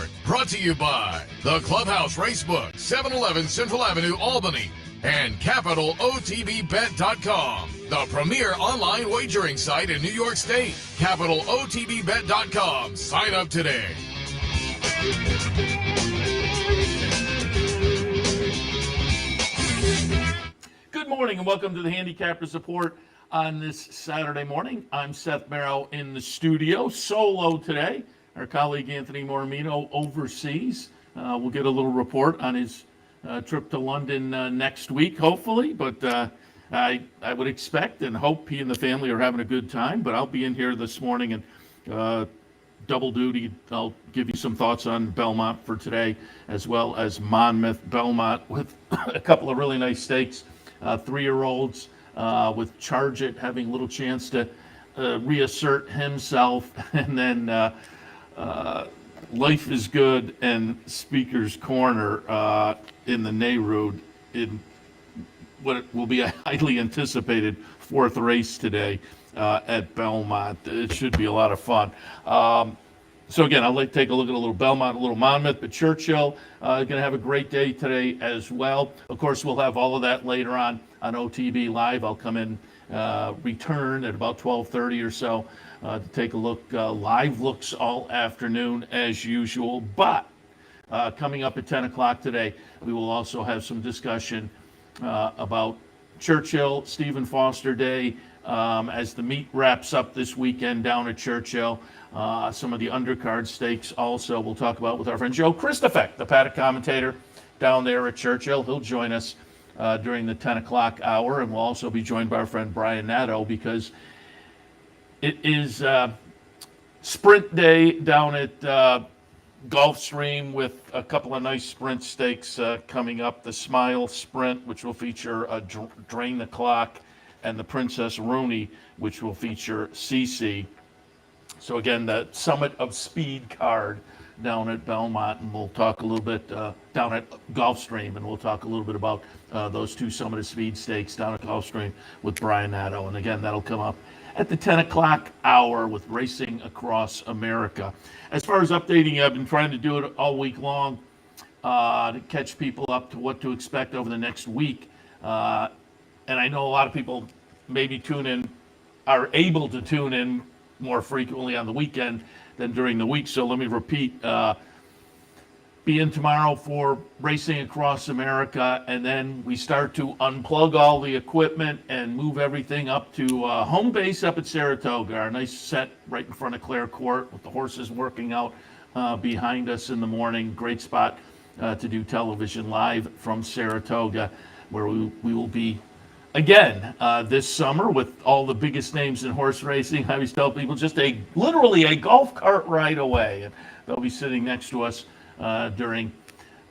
Report, brought to you by the Clubhouse Racebook, 711 Central Avenue, Albany, and CapitalOTBBet.com, the premier online wagering site in New York State. CapitalOTBBet.com. Sign up today. Good morning and welcome to the Handicappers Report on this Saturday morning. I'm Seth Merrow in the studio, solo today. Our colleague Anthony Mormino overseas. We'll get a little report on his trip to London next week, hopefully. But I would expect and hope he and the family are having a good time. But I'll be in here this morning and double duty. I'll give you some thoughts on Belmont for today, as well as Monmouth Belmont with a couple of really nice stakes. 3-year-olds with Charge It having a little chance to reassert himself, and then Life is Good and Speaker's Corner in the Neyrood in what will be a highly anticipated fourth race today at Belmont. It should be a lot of fun. So again, I'd like to take a look at a little Belmont, a little Monmouth, but Churchill going to have a great day today as well. Of course, we'll have all of that later on OTB Live. I'll come in, return at about 12:30 or so to take a look. Live looks all afternoon as usual, but coming up at 10 o'clock today, we will also have some discussion about Churchill, Stephen Foster Day, as the meet wraps up this weekend down at Churchill. Some of the undercard stakes also we'll talk about with our friend Joe Christofek, the paddock commentator down there at Churchill. He'll join us during the 10 o'clock hour, and we'll also be joined by our friend Brian Nadeau because it is sprint day down at Gulfstream with a couple of nice sprint stakes coming up. The Smile Sprint, which will feature Drain the Clock, and the Princess Rooney, which will feature CC. So again, the Summit of Speed card down at Belmont, and we'll talk a little bit down at Gulfstream, and we'll talk a little bit about those two Summit of Speed stakes down at Gulfstream with Brian Nadeau. And again, that'll come up at the 10 o'clock hour with Racing Across America. As far as updating, I've been trying to do it all week long to catch people up to what to expect over the next week. And I know a lot of people maybe are able to tune in more frequently on the weekend than during the week. So let me repeat, be in tomorrow for Racing Across America, and then we start to unplug all the equipment and move everything up to home base up at Saratoga. Our nice set right in front of Clare Court with the horses working out behind us in the morning. Great spot to do television live from Saratoga, where we will be again this summer with all the biggest names in horse racing. I always tell people just literally a golf cart ride away, and they'll be sitting next to us during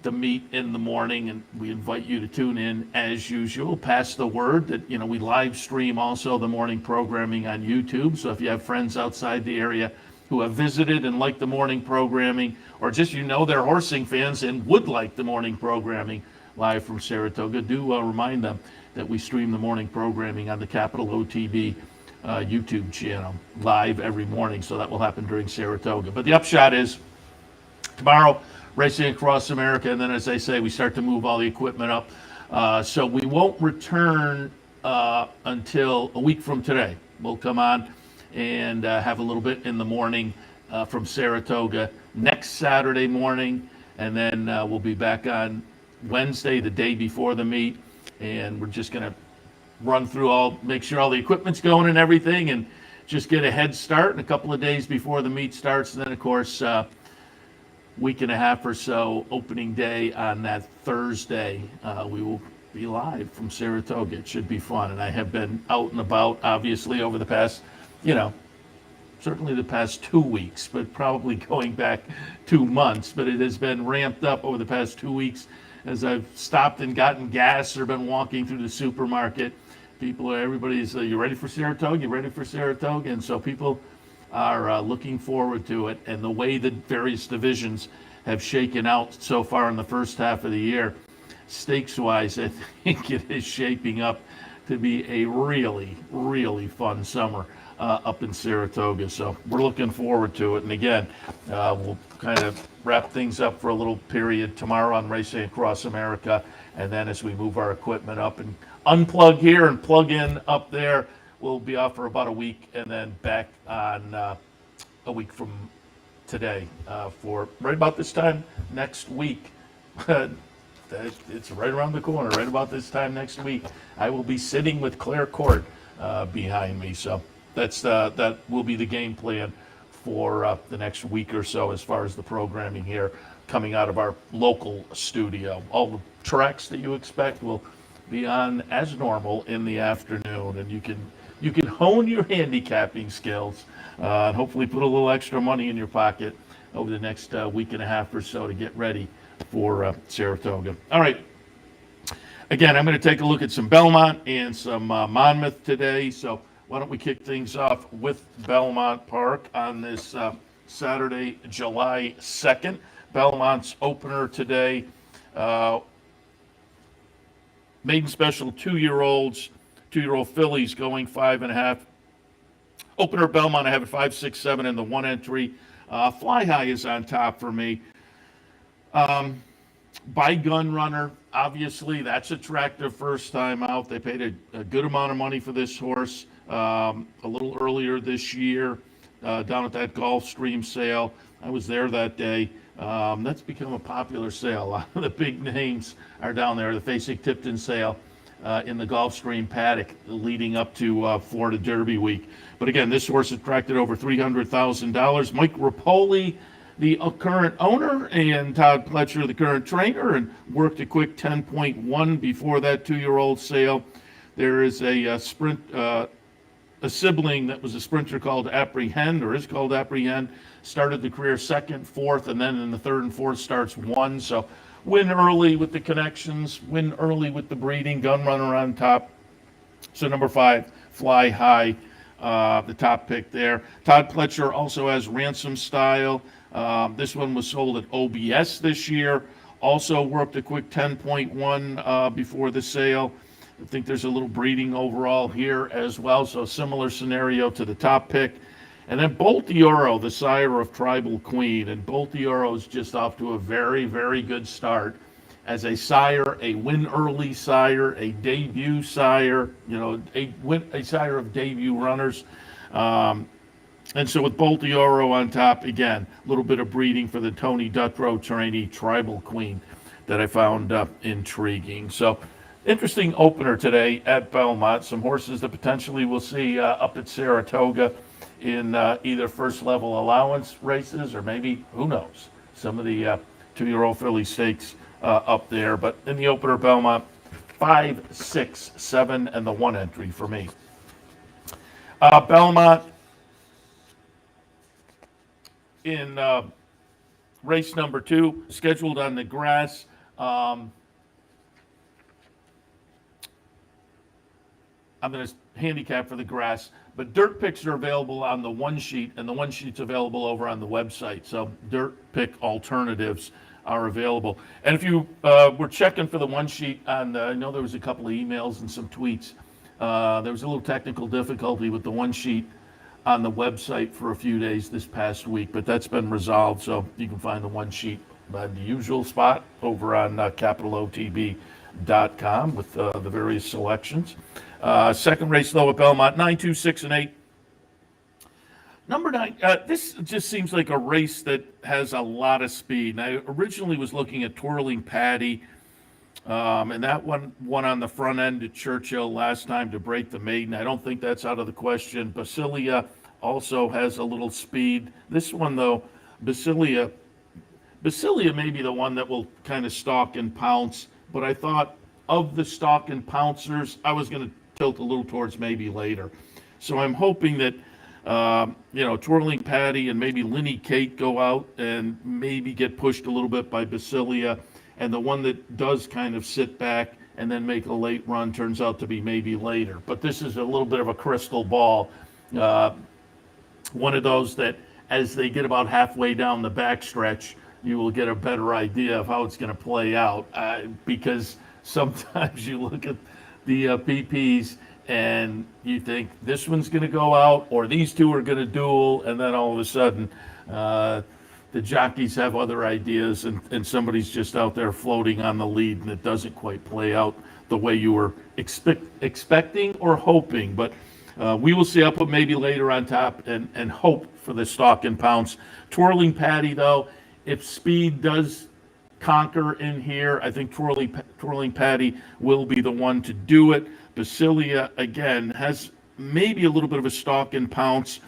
the meet in the morning, and we invite you to tune in as usual. Pass the word that we live stream also the morning programming on YouTube. So if you have friends outside the area who have visited and like the morning programming, or just they're horsing fans and would like the morning programming live from Saratoga, do remind them that we stream the morning programming on the Capital OTB YouTube channel live every morning. So that will happen during Saratoga. But the upshot is tomorrow, Racing Across America, and then, as I say, we start to move all the equipment up. So we won't return until a week from today. We'll come on and have a little bit in the morning from Saratoga next Saturday morning, and then we'll be back on Wednesday, the day before the meet, and we're just going to run through make sure all the equipment's going and everything, and just get a head start in a couple of days before the meet starts. And then, of course, week and a half or so, opening day on that Thursday, we will be live from Saratoga. It should be fun, and I have been out and about, obviously, over the past, certainly the past 2 weeks, but probably going back 2 months. But it has been ramped up over the past 2 weeks as I've stopped and gotten gas or been walking through the supermarket. Everybody's, you ready for Saratoga? You ready for Saratoga? And so people are looking forward to it. And the way that various divisions have shaken out so far in the first half of the year, stakes-wise, I think it is shaping up to be a really, really fun summer up in Saratoga. So we're looking forward to it. And again, we'll kind of wrap things up for a little period tomorrow on Racing Across America. And then as we move our equipment up and unplug here and plug in up there, we'll be off for about a week and then back on a week from today for right about this time next week. It's right around the corner. Right about this time next week, I will be sitting with Claire Court behind me. So that will be the game plan for the next week or so as far as the programming here coming out of our local studio. All the tracks that you expect will be on as normal in the afternoon, and you can hone your handicapping skills and hopefully put a little extra money in your pocket over the next week and a half or so to get ready for Saratoga. All right. Again, I'm going to take a look at some Belmont and some Monmouth today. So why don't we kick things off with Belmont Park on this Saturday, July 2nd. Belmont's opener today. Maiden special 2-year-old fillies going 5.5. Opener Belmont, I have it 5, 6, 7 in the one entry. Fly High is on top for me. By Gun Runner, obviously that's attractive first time out. They paid a good amount of money for this horse a little earlier this year down at that Gulfstream sale. I was there that day. That's become a popular sale. A lot of the big names are down there. The Fasig-Tipton sale in the Gulfstream paddock leading up to Florida Derby week. But again, this horse attracted over $300,000. Mike Rapoli, the current owner, and Todd Pletcher, the current trainer, and worked a quick 10.1 before that 2-year-old sale. There is a sibling that was a sprinter called Apprehend, or is called Apprehend. Started the career 2nd, 4th, and then in the 3rd and 4th starts 1. So win early with the connections, win early with the breeding, Gun Runner on top. So number 5, Fly High, the top pick there. Todd Pletcher also has Ransom Style. This one was sold at OBS this year. Also worked a quick 10.1 before the sale. I think there's a little breeding overall here as well. So similar scenario to the top pick. And then Bolt d'Oro, the sire of Tribal Queen. And Bolt d'Oro is just off to a very, very good start as a sire, a win early sire, a debut sire, a sire of debut runners. And so with Bolt d'Oro on top, again, a little bit of breeding for the Tony Dutrow trainee Tribal Queen that I found intriguing. So interesting opener today at Belmont. Some horses that potentially we'll see up at Saratoga in either first level allowance races or maybe, who knows, some of the 2-year-old filly stakes up there. But in the opener, Belmont, 5, 6, 7, and the 1 entry for me. Belmont in race number 2, scheduled on the grass. I'm going to handicap for the grass, but dirt picks are available on the one sheet, and the one sheet's available over on the website. So dirt pick alternatives are available. And if you were checking for the one sheet on I know there was a couple of emails and some tweets. There was a little technical difficulty with the one sheet on the website for a few days this past week, but that's been resolved. So you can find the one sheet on the usual spot over on capitalotb.com with the various selections. Second race, though, at Belmont, 9, 2, 6, and 8. Number 9, this just seems like a race that has a lot of speed. And I originally was looking at Twirling Patty, and that one won on the front end at Churchill last time to break the maiden. I don't think that's out of the question. Basilia also has a little speed. This one, though, Basilia may be the one that will kind of stalk and pounce, but I thought of the stalk and pouncers, I was going to tilt a little towards maybe later. So I'm hoping that, Twirling Patty and maybe Linny Kate go out and maybe get pushed a little bit by Basilia. And the one that does kind of sit back and then make a late run turns out to be maybe later. But this is a little bit of a crystal ball. One of those that as they get about halfway down the backstretch, you will get a better idea of how it's going to play out. Because sometimes you look at the PPs and you think this one's going to go out or these two are going to duel, and then all of a sudden the jockeys have other ideas, and somebody's just out there floating on the lead, and it doesn't quite play out the way you were expecting or hoping. But we will see. I'll put maybe later on top and hope for the stalk and pounce. Twirling Patty, though, if speed does conquer in here, I think Twirling Patty will be the one to do it. Basilia, again, has maybe a little bit of a stalk and pounce,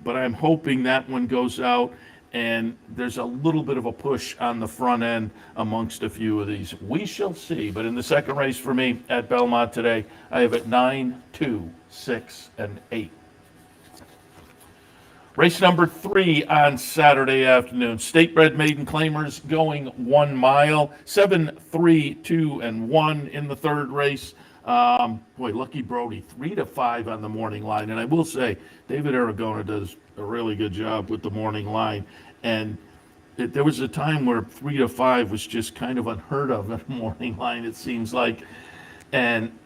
but I'm hoping that one goes out, and there's a little bit of a push on the front end amongst a few of these. We shall see. But in the second race for me at Belmont today, I have it 9, 2, 6, and 8. Race number 3 on Saturday afternoon. State-bred maiden claimers going 1 mile. 7, 3, 2, and 1 in the third race. Lucky Brody, 3 to 5 on the morning line. And I will say, David Aragona does a really good job with the morning line. And there was a time where 3 to 5 was just kind of unheard of in the morning line, it seems like. And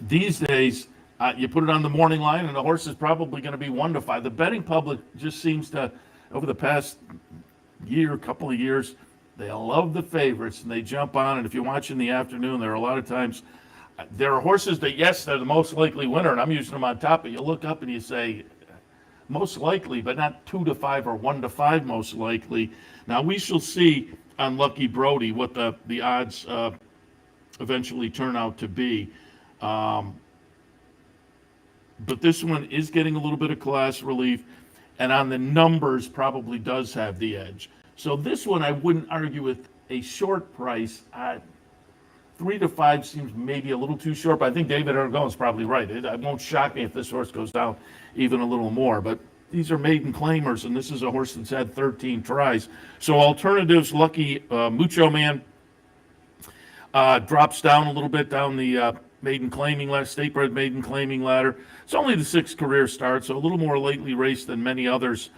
these days, you put it on the morning line, and the horse is probably going to be 1 to 5. The betting public just seems to, over the past couple of years, they love the favorites, and they jump on. And if you watch in the afternoon, there are a lot of times, there are horses that, yes, they're the most likely winner, and I'm using them on top, but you look up and you say, most likely, but not 2 to 5 or 1 to 5 most likely. Now, we shall see on Lucky Brody what the odds eventually turn out to be. But this one is getting a little bit of class relief, and on the numbers probably does have the edge. So this one I wouldn't argue with a short price. 3 to 5 seems maybe a little too short, but I think David Aragona is probably right. It won't shock me if this horse goes down even a little more. But these are maiden claimers, and this is a horse that's had 13 tries. So alternatives, Lucky Mucho Man drops down a little bit down the maiden claiming ladder, state-bred maiden claiming ladder. It's only the 6th career start, so a little more lately raced than many others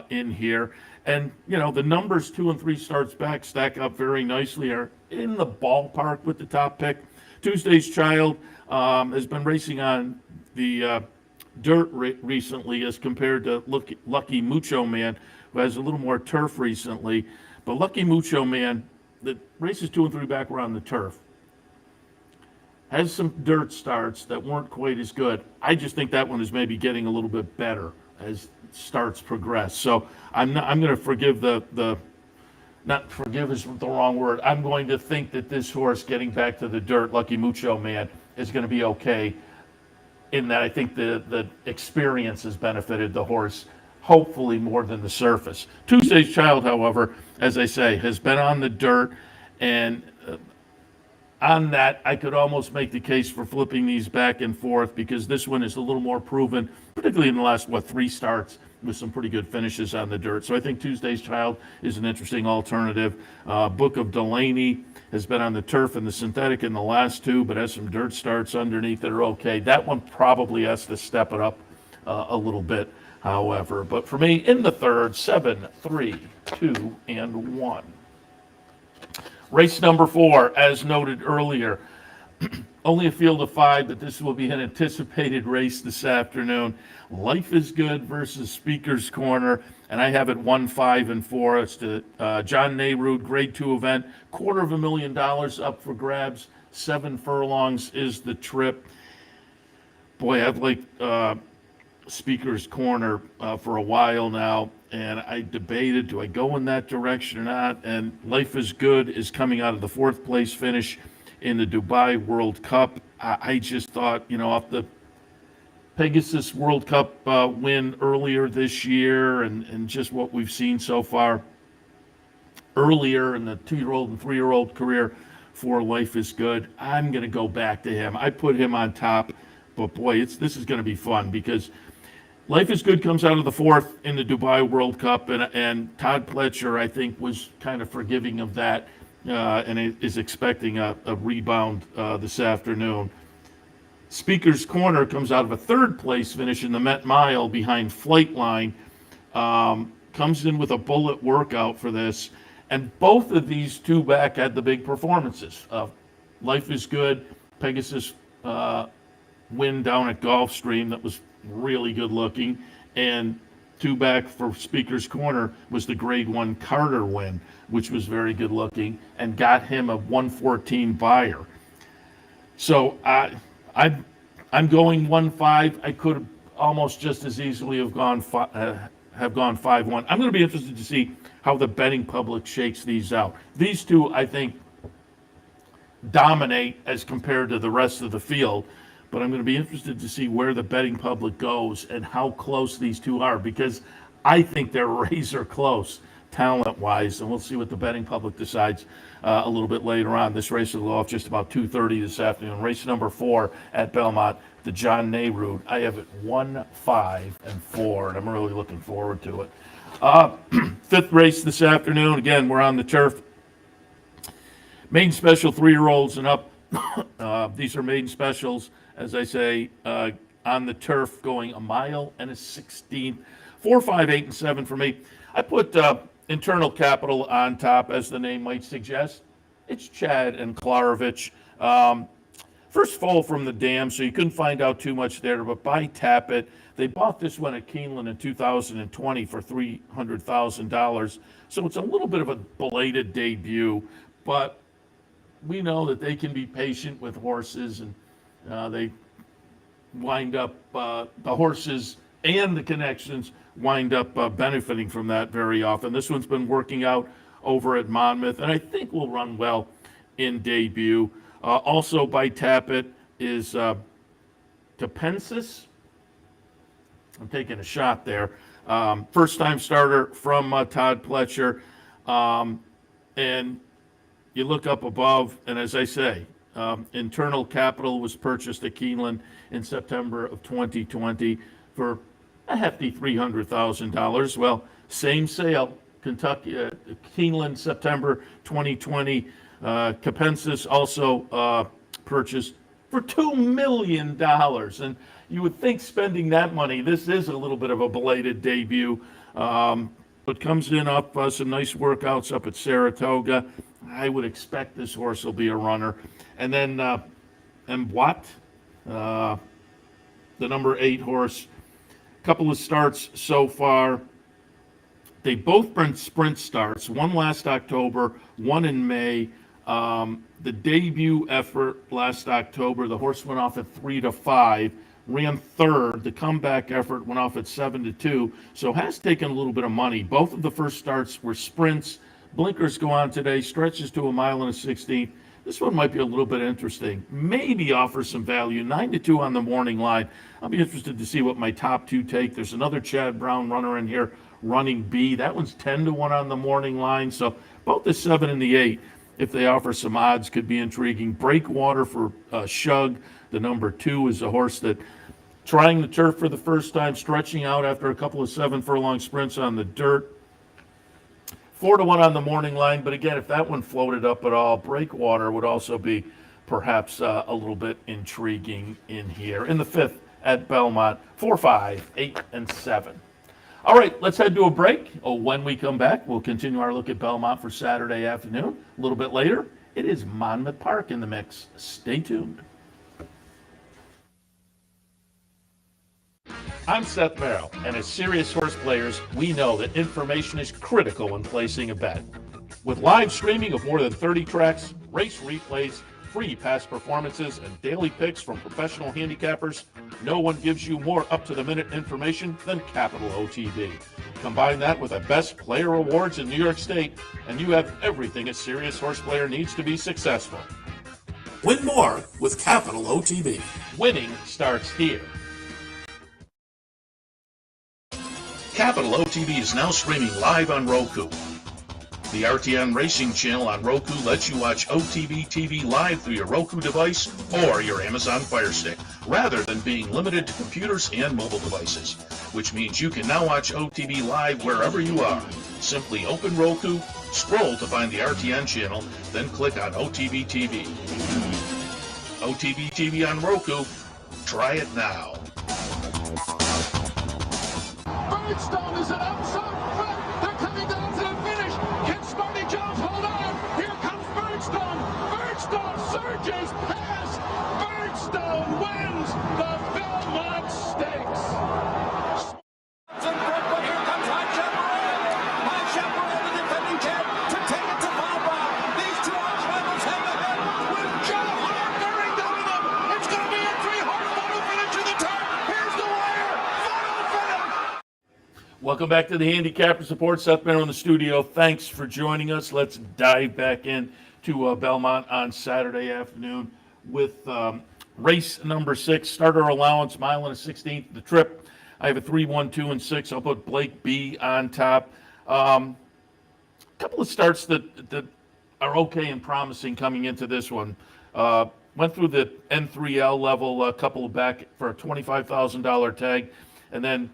in here. And, the numbers 2 and 3 starts back stack up very nicely, are in the ballpark with the top pick. Tuesday's Child has been racing on the dirt recently as compared to Lucky Mucho Man, who has a little more turf recently. But Lucky Mucho Man, the races 2 and 3 back were on the turf, has some dirt starts that weren't quite as good. I just think that one is maybe getting a little bit better as starts progress. So I'm going to forgive not forgive is the wrong word. I'm going to think that this horse getting back to the dirt, Lucky Mucho Man, is going to be okay, in that I think the experience has benefited the horse, hopefully more than the surface. Tuesday's Child, however, as I say, has been on the dirt, and on that, I could almost make the case for flipping these back and forth, because this one is a little more proven, particularly in the last, 3 starts, with some pretty good finishes on the dirt. So I think Tuesday's Child is an interesting alternative. Book of Delaney has been on the turf and the synthetic in the last 2, but has some dirt starts underneath that are okay. That one probably has to step it up a little bit, however. But for me, in the third, 7, 3, 2, and 1. Race number 4, as noted earlier, only a field of 5, but this will be an anticipated race this afternoon. Life is Good versus Speaker's Corner, and I have it 1, 5, and 4. It's the John Nehru Grade 2 event. $250,000 up for grabs. 7 furlongs is the trip. Boy, I've liked Speaker's Corner for a while now, and I debated, do I go in that direction or not? And Life is Good is coming out of the 4th place finish in the Dubai World Cup. I just thought, off the Pegasus World Cup win earlier this year, and just what we've seen so far earlier in the 2-year-old and 3-year-old career for Life is Good, I'm going to go back to him. I put him on top, but boy, this is going to be fun, because Life is Good comes out of the 4th in the Dubai World Cup, and Todd Pletcher, I think, was kind of forgiving of that, and is expecting a rebound this afternoon. Speaker's Corner comes out of a 3rd place finish in the Met Mile behind Flightline, comes in with a bullet workout for this, and both of these 2 back had the big performances. Life is Good, Pegasus win down at Gulfstream that was really good looking. And 2 back for Speaker's Corner was the Grade 1 Carter win, which was very good looking, and got him a 114 buyer. So I'm going 1-5. I could have almost just as easily have gone 5-1. I'm going to be interested to see how the betting public shakes these out. These two, I think, dominate as compared to the rest of the field, but I'm going to be interested to see where the betting public goes and how close these two are, because I think they're razor close talent-wise, and we'll see what the betting public decides a little bit later on. This race will go off just about 2:30 this afternoon. Race number 4 at Belmont, the John Ney route. I have it 1, 5, and 4, and I'm really looking forward to it. 5th race this afternoon. Again, we're on the turf. Maiden special 3-year-olds and up. These are maiden specials, as I say, on the turf, going 1 mile and a 16th. 4, 5, 8, and 7 for me. I put Internal Capital on top, as the name might suggest. It's Chad and Klarovich. First foal from the dam, so you couldn't find out too much there, but by Tappet, they bought this one at Keeneland in 2020 for $300,000. So it's a little bit of a belated debut, but we know that they can be patient with horses, and they wind up, the horses and the connections wind up benefiting from that very often. This one's been working out over at Monmouth, and I think will run well in debut. Also by Tappet is Capensis. I'm taking a shot there. First-time starter from Todd Pletcher. And you look up above, and as I say, Internal Capital was purchased at Keeneland in September of 2020 for a hefty $300,000. Well, same sale, Kentucky, Keeneland, September 2020. Capensis also purchased for $2 million. And you would think spending that money, this is a little bit of a belated debut, but comes in up some nice workouts up at Saratoga. I would expect this horse will be a runner. And then Mbwat, the number 8 horse, couple of starts so far. They both been sprint starts, one last October, one in May. The debut effort last October, the horse went off at 3-5, ran 3rd. The comeback effort went off at 7-2, so has taken a little bit of money. Both of the first starts were sprints. Blinkers go on today, stretches to 1 mile and a 16th. This one might be a little bit interesting. Maybe offers some value. 9-2 on the morning line. I'll be interested to see what my top 2 take. There's another Chad Brown runner in here, running B. That one's 10-1 on the morning line. So both the 7 and the 8, if they offer some odds, could be intriguing. Breakwater for Shug. The number 2 is a horse that trying the turf for the first time, stretching out after a couple of 7-furlong sprints on the dirt. 4-1 on the morning line, but again, if that one floated up at all, Breakwater would also be perhaps a little bit intriguing in here. In the 5th at Belmont, 4, 5, 8, and 7. All right, let's head to a break. When we come back, we'll continue our look at Belmont for Saturday afternoon. A little bit later, it is Monmouth Park in the mix. Stay tuned. I'm Seth Merrow, and as serious horse players, we know that information is critical when placing a bet. With live streaming of more than 30 tracks, race replays, free past performances, and daily picks from professional handicappers, no one gives you more up-to-the-minute information than Capital OTB. Combine that with the best player awards in New York State, and you have everything a serious horse player needs to be successful. Win more with Capital OTB. Winning starts here. Capital OTB is now streaming live on Roku. The RTN Racing channel on Roku lets you watch OTB TV live through your Roku device or your Amazon Fire Stick, rather than being limited to computers and mobile devices, which means you can now watch OTB live wherever you are. Simply open Roku, scroll to find the RTN channel, then click on OTB TV. OTB TV on Roku. Try it now. Birdstone is an outside front. They're coming down to the finish. Can Smarty Jones hold on? Here comes Birdstone. Birdstone surges past. Birdstone wins the Welcome back to the Handicappers Report. Seth Merrow in the studio. Thanks for joining us. Let's dive back in to Belmont on Saturday afternoon with race number 6, starter allowance, mile and a 16th. The trip, I have a 3, 1, 2, and 6. I'll put Blake B on top. A couple of starts that are okay and promising coming into this one. Went through the N3L level, a couple of back for a $25,000 tag, and then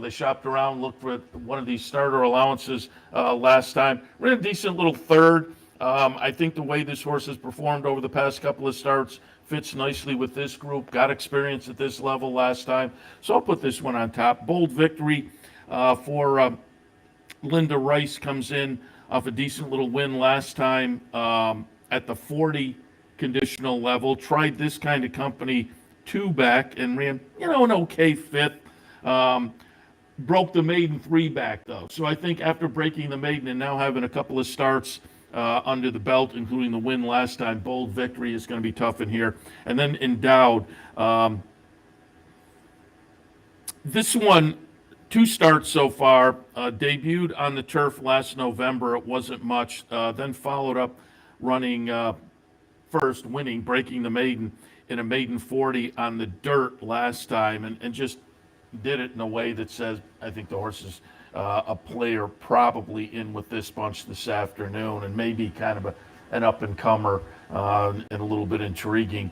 they shopped around, looked for one of these starter allowances last time. Ran a decent little third. I think the way this horse has performed over the past couple of starts fits nicely with this group. Got experience at this level last time. So I'll put this one on top. Bold victory for Linda Rice, comes in off a decent little win last time at the 40 conditional level. Tried this kind of company 2 back and ran, an okay 5th. Broke the maiden 3 back, though. So I think after breaking the maiden and now having a couple of starts under the belt, including the win last time, Bold victory is going to be tough in here. And then Endowed. This one, 2 starts so far. Debuted on the turf last November. It wasn't much. Then followed up running first, winning, breaking the maiden in a maiden 40 on the dirt last time, and just did it in a way that says, I think the horse is a player probably in with this bunch this afternoon, and maybe kind of an up-and-comer and a little bit intriguing,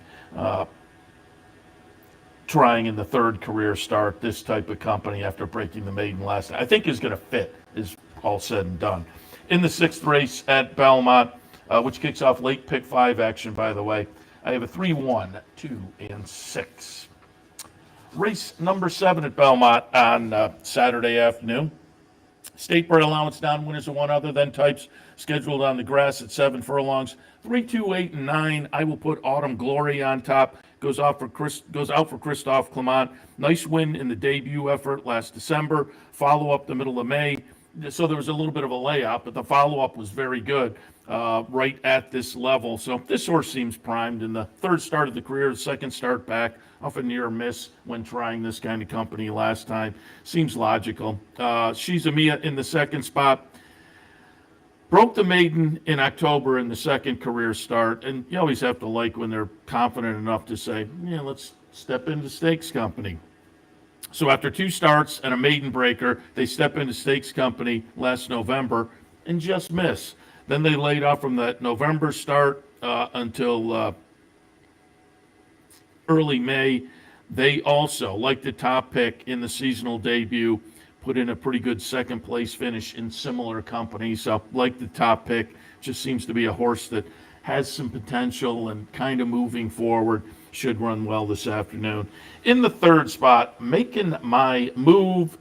trying in the 3rd career start, this type of company after breaking the maiden last night. I think is going to fit, is all said and done. In the 6th race at Belmont, which kicks off late pick 5 action, by the way, I have a 3, 1, 2, and 6. Race number 7 at Belmont on Saturday afternoon. State bred allowance non-winners of one other than types scheduled on the grass at 7 furlongs. 3, 2, 8, and 9. I will put Autumn Glory on top. Goes out for Christophe Clement. Nice win in the debut effort last December. Follow up the middle of May. So there was a little bit of a layout, but the follow-up was very good right at this level. So this horse seems primed in the 3rd start of the career, the 2nd start back, off a near miss when trying this kind of company last time. Seems logical. She's a Mia in the 2nd spot. Broke the maiden in October in the 2nd career start, and you always have to like when they're confident enough to say, let's step into stakes company. So after 2 starts and a maiden breaker, they step into stakes company last November and just miss. Then they laid off from that November start until early May. They also, like the top pick in the seasonal debut, put in a pretty good 2nd place finish in similar company. So like the top pick, just seems to be a horse that has some potential and kind of moving forward. Should run well this afternoon. In the 3rd spot, Making My Move.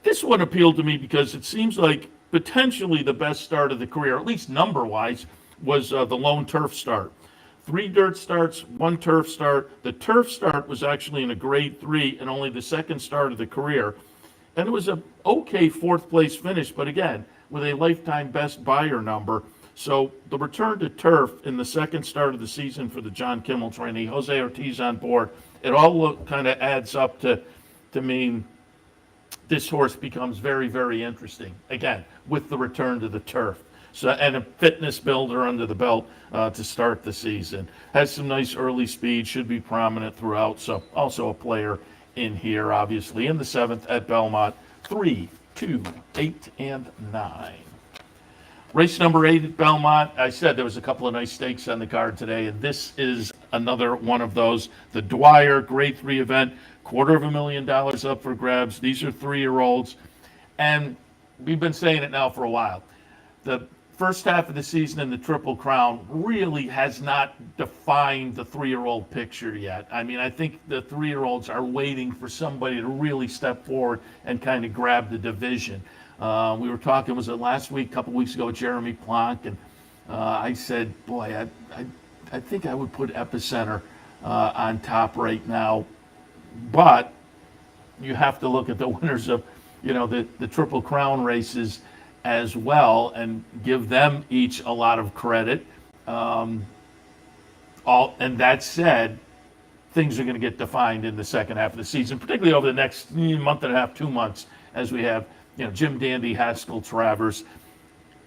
This one appealed to me because it seems like potentially the best start of the career, at least number-wise, was the lone turf start. 3 dirt starts, 1 turf start. The turf start was actually in a grade 3 and only the 2nd start of the career. And it was an okay 4th place finish, but again, with a lifetime best buyer number. So the return to turf in the 2nd start of the season for the John Kimmel trainee, Jose Ortiz on board, it all kind of adds up to mean this horse becomes very, very interesting, again, with the return to the turf. So, and a fitness builder under the belt to start the season. Has some nice early speed, should be prominent throughout, so also a player in here, obviously. In the 7th at Belmont, 3, 2, 8, and 9. Race number 8 at Belmont. I said there was a couple of nice stakes on the card today, and this is another one of those. The Dwyer Grade 3 event, $250,000 up for grabs. These are 3-year-olds, and we've been saying it now for a while. The first half of the season in the Triple Crown really has not defined the 3-year-old picture yet. I mean, I think the 3-year-olds are waiting for somebody to really step forward and kind of grab the division. We were talking, was it last week, a couple weeks ago, Jeremy Plonk, and I said, boy, I think I would put Epicenter on top right now, but you have to look at the winners of, the Triple Crown races as well and give them each a lot of credit. And that said, things are going to get defined in the second half of the season, particularly over the next month and a half, 2 months, as we have, Jim Dandy, Haskell, Travers.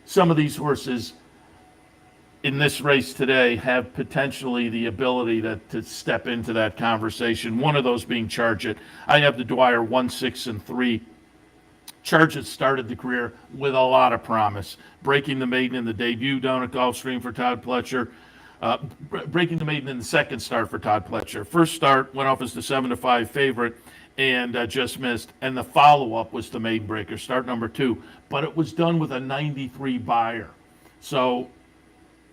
Some of these horses in this race today have potentially the ability to step into that conversation. One of those being Charge It. I have the Dwyer 1, 6, and 3. Charge It started the career with a lot of promise, breaking the maiden in the debut down at Gulfstream for Todd Pletcher, breaking the maiden in the second start for Todd Pletcher. First start went off as the 7-5 favorite and just missed, and the follow-up was the maiden breaker, start number 2, but it was done with a 93 buyer. So,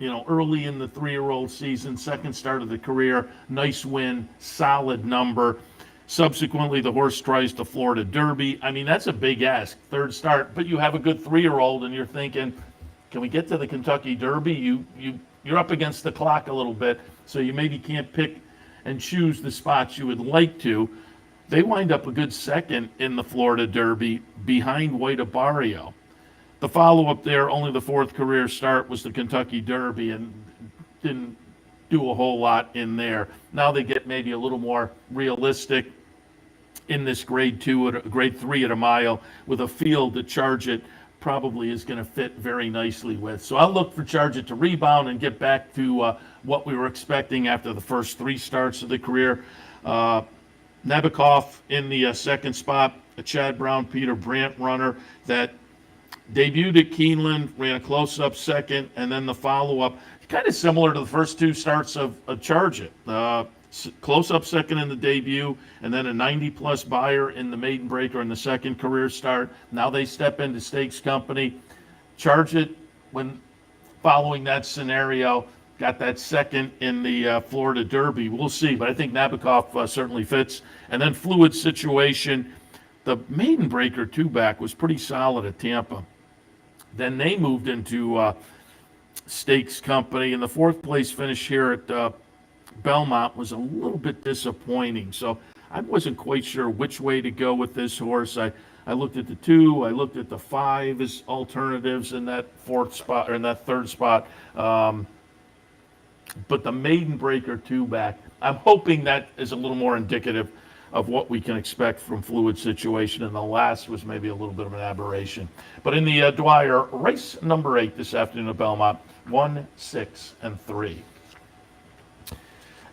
early in the 3-year-old season, second start of the career, nice win, solid number. Subsequently, the horse tries the Florida Derby. I mean, that's a big ask, third start, but you have a good 3-year-old and you're thinking, can we get to the Kentucky Derby? You're up against the clock a little bit, so you maybe can't pick and choose the spots you would like to. They wind up a good second in the Florida Derby behind White Abario. The follow-up there, only the 4th career start, was the Kentucky Derby and didn't do a whole lot in there. Now they get maybe a little more realistic in this grade 3 at a mile with a field that Charge It probably is going to fit very nicely with. So I'll look for Charge It to rebound and get back to what we were expecting after the first 3 starts of the career. Nabokov in the second spot, a Chad Brown, Peter Brandt runner that debuted at Keeneland, ran a close-up second, and then the follow-up, kind of similar to the first 2 starts of Charge It. Close-up second in the debut, and then a 90-plus buyer in the maiden breaker in the second career start. Now they step into Stakes Company. Charge It, when following that scenario, got that second in the Florida Derby. We'll see, but I think Nabokov certainly fits. And then Fluid Situation. The maiden breaker 2-back was pretty solid at Tampa. Then they moved into Stakes Company, and the 4th place finish here at Belmont was a little bit disappointing. So I wasn't quite sure which way to go with this horse. I looked at the 2, I looked at the 5 as alternatives in that 4th spot or in that 3rd spot. But the maiden breaker 2-back, I'm hoping that is a little more indicative of what we can expect from Fluid Situation, and the last was maybe a little bit of an aberration. But in the Dwyer, race number 8 this afternoon at Belmont, 1, 6, and 3.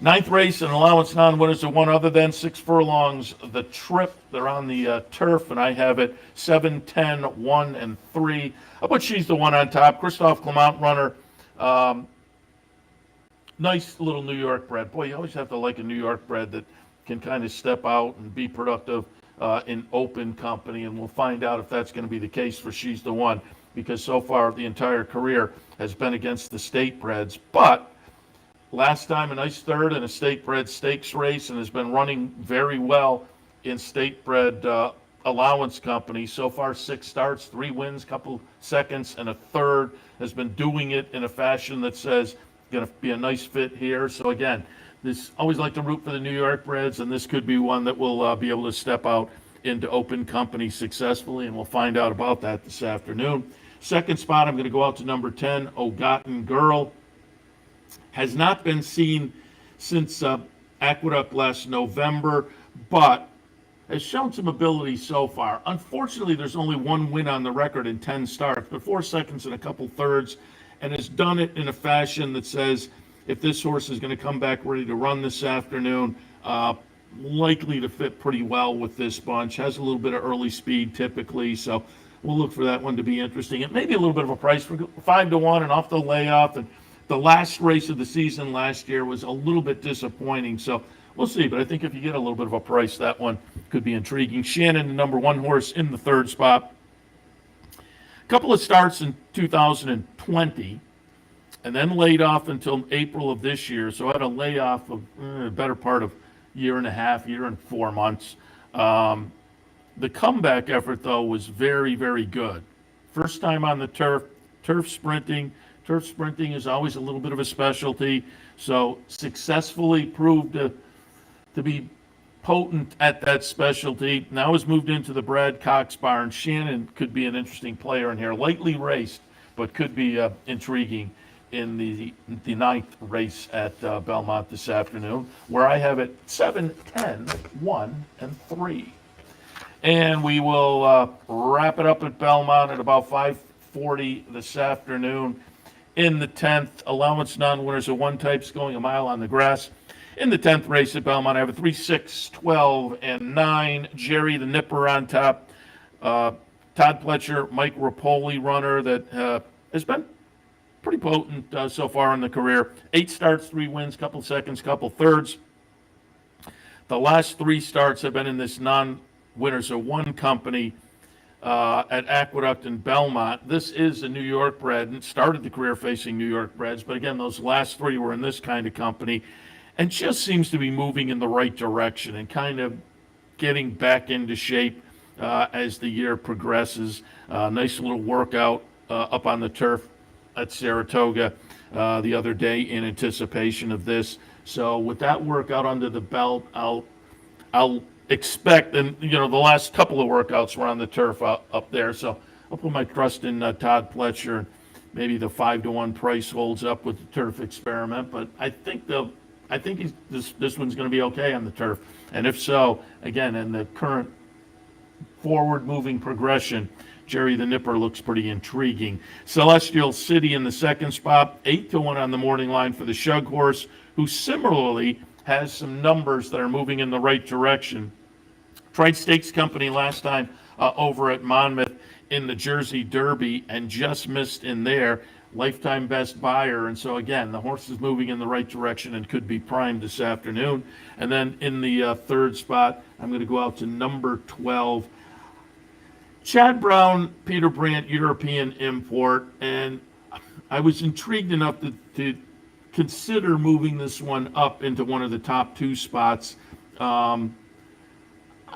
9th race, and allowance non-winners of 1 other than 6 furlongs. The Trip, they're on the turf, and I have it 7, 10, 1, and 3. How about She's the One on top? Christophe Clement runner. Nice little New York bred. Boy, you always have to like a New York bred that can kind of step out and be productive in open company, and we'll find out if that's going to be the case for She's the One, because so far the entire career has been against the state breds. But last time a nice third in a state bred stakes race, and has been running very well in state bred allowance company. So far 6 starts, 3 wins, couple seconds, and a third. Has been doing it in a fashion that says going to be a nice fit here. So again, this always like to root for the New York breds, and this could be one that will be able to step out into open company successfully, and we'll find out about that this afternoon. Second spot, I'm going to go out to number 10, Ogotten Girl. Has not been seen since Aqueduct last November, but has shown some ability so far. Unfortunately, there's only 1 win on the record in 10 starts, but 4 seconds and a couple thirds, and has done it in a fashion that says if this horse is going to come back ready to run this afternoon, likely to fit pretty well with this bunch. Has a little bit of early speed typically, so we'll look for that one to be interesting. It may be a little bit of a price for 5-1 and off the layoff. And the last race of the season last year was a little bit disappointing, so we'll see. But I think if you get a little bit of a price, that one could be intriguing. Shannon, the number 1 horse in the 3rd spot. A couple of starts in 2020, and then laid off until April of this year. So I had a layoff of a better part of year and a half, year and 4 months. The comeback effort, though, was very, very good. First time on the turf, turf sprinting. Turf sprinting is always a little bit of a specialty. So successfully proved to be potent at that specialty. Now has moved into the Brad Cox barn. Shannon could be an interesting player in here. Lightly raced, but could be intriguing in the 9th race at Belmont this afternoon, where I have it 7, 10, 1, and 3. And we will wrap it up at Belmont at about 5:40 this afternoon. In the 10th, allowance non-winners of one types going a mile on the grass. In the 10th race at Belmont, I have a 3, 6, 12, and 9. Jerry the Nipper on top. Todd Pletcher, Mike Rapoli runner that has been pretty potent so far in the career. 8 starts, 3 wins, couple seconds, couple thirds. The last 3 starts have been in this non-winners of one company at Aqueduct and Belmont. This is a New York bred and started the career facing New York breds, but again, those last 3 were in this kind of company and just seems to be moving in the right direction and kind of getting back into shape as the year progresses. Nice little workout up on the turf at Saratoga the other day in anticipation of this. So with that workout under the belt, I'll expect, and the last couple of workouts were on the turf up there, so I'll put my trust in Todd Pletcher, and maybe the 5-1 price holds up with the turf experiment. But I think this one's going to be okay on the turf, and if so, again, in the current forward-moving progression, Jerry the Nipper looks pretty intriguing. Celestial City in the second spot, 8-1 on the morning line for the Shug horse, who similarly has some numbers that are moving in the right direction. Tried Stakes Company last time over at Monmouth in the Jersey Derby and just missed in there. Lifetime best buyer. And so, again, the horse is moving in the right direction and could be primed this afternoon. And then in the third spot, I'm going to go out to number 12. Chad Brown, Peter Brandt, European import. And I was intrigued enough to consider moving this one up into one of the top 2 spots.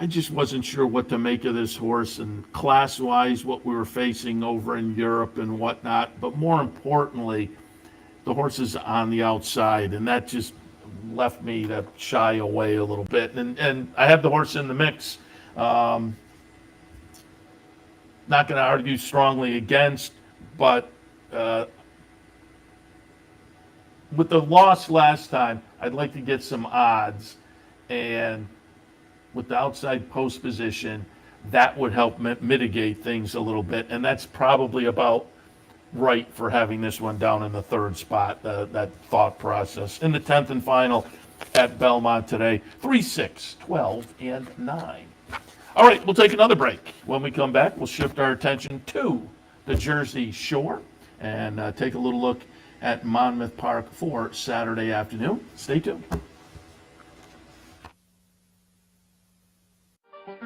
I just wasn't sure what to make of this horse, and class-wise, what we were facing over in Europe and whatnot. But more importantly, the horse is on the outside, and that just left me to shy away a little bit. And I have the horse in the mix. Not going to argue strongly against, but with the loss last time, I'd like to get some odds, and with the outside post position, that would help mitigate things a little bit, and that's probably about right for having this one down in the third spot, that thought process. In the 10th and final at Belmont today, 3, 6, 12, and 9. All right, we'll take another break. When we come back, we'll shift our attention to the Jersey Shore and take a little look at Monmouth Park for Saturday afternoon. Stay tuned.